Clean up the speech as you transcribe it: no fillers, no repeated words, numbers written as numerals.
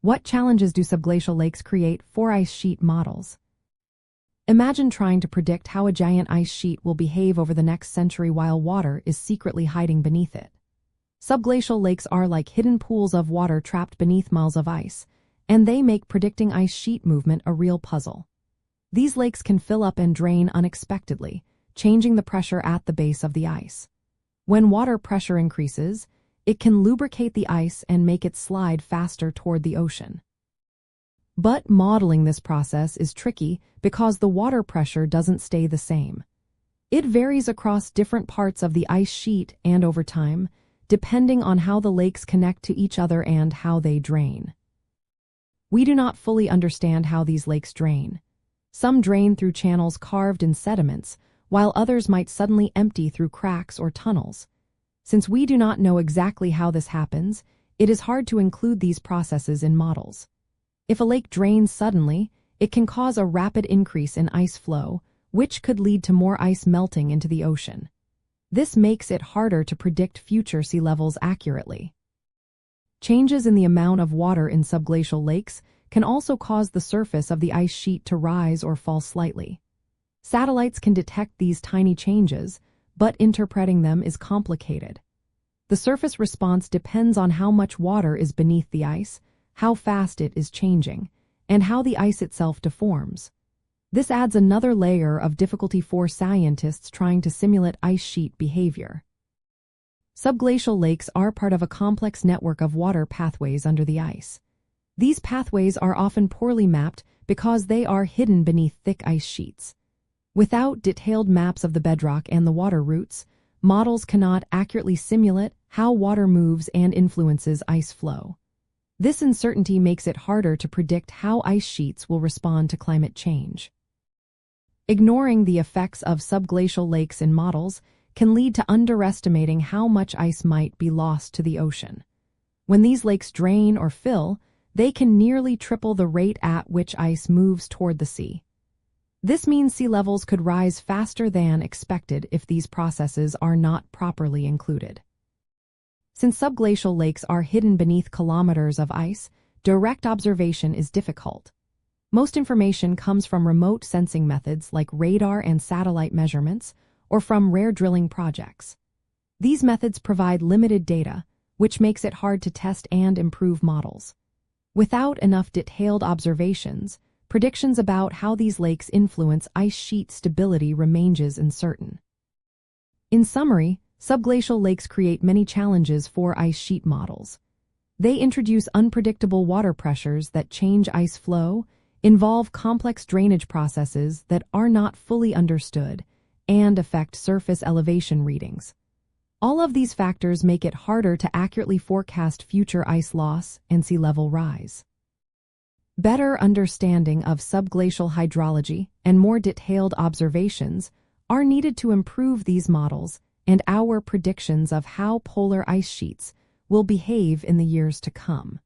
What challenges do subglacial lakes create for ice sheet models? Imagine trying to predict how a giant ice sheet will behave over the next century while water is secretly hiding beneath it. Subglacial lakes are like hidden pools of water trapped beneath miles of ice, and they make predicting ice sheet movement a real puzzle. These lakes can fill up and drain unexpectedly, changing the pressure at the base of the ice. When water pressure increases, it can lubricate the ice and make it slide faster toward the ocean. But modeling this process is tricky because the water pressure doesn't stay the same. It varies across different parts of the ice sheet and over time, depending on how the lakes connect to each other and how they drain. We do not fully understand how these lakes drain. Some drain through channels carved in sediments, while others might suddenly empty through cracks or tunnels. Since we do not know exactly how this happens, it is hard to include these processes in models. If a lake drains suddenly, it can cause a rapid increase in ice flow, which could lead to more ice melting into the ocean. This makes it harder to predict future sea levels accurately. Changes in the amount of water in subglacial lakes can also cause the surface of the ice sheet to rise or fall slightly. Satellites can detect these tiny changes, but interpreting them is complicated. The surface response depends on how much water is beneath the ice, how fast it is changing, and how the ice itself deforms. This adds another layer of difficulty for scientists trying to simulate ice sheet behavior. Subglacial lakes are part of a complex network of water pathways under the ice. These pathways are often poorly mapped because they are hidden beneath thick ice sheets. Without detailed maps of the bedrock and the water routes, models cannot accurately simulate how water moves and influences ice flow. This uncertainty makes it harder to predict how ice sheets will respond to climate change. Ignoring the effects of subglacial lakes in models can lead to underestimating how much ice might be lost to the ocean. When these lakes drain or fill, they can nearly triple the rate at which ice moves toward the sea. This means sea levels could rise faster than expected if these processes are not properly included. Since subglacial lakes are hidden beneath kilometers of ice, direct observation is difficult. Most information comes from remote sensing methods like radar and satellite measurements, or from rare drilling projects. These methods provide limited data, which makes it hard to test and improve models. Without enough detailed observations, predictions about how these lakes influence ice sheet stability remains uncertain. In summary, subglacial lakes create many challenges for ice sheet models. They introduce unpredictable water pressures that change ice flow, involve complex drainage processes that are not fully understood, and affect surface elevation readings. All of these factors make it harder to accurately forecast future ice loss and sea level rise. Better understanding of subglacial hydrology and more detailed observations are needed to improve these models and our predictions of how polar ice sheets will behave in the years to come.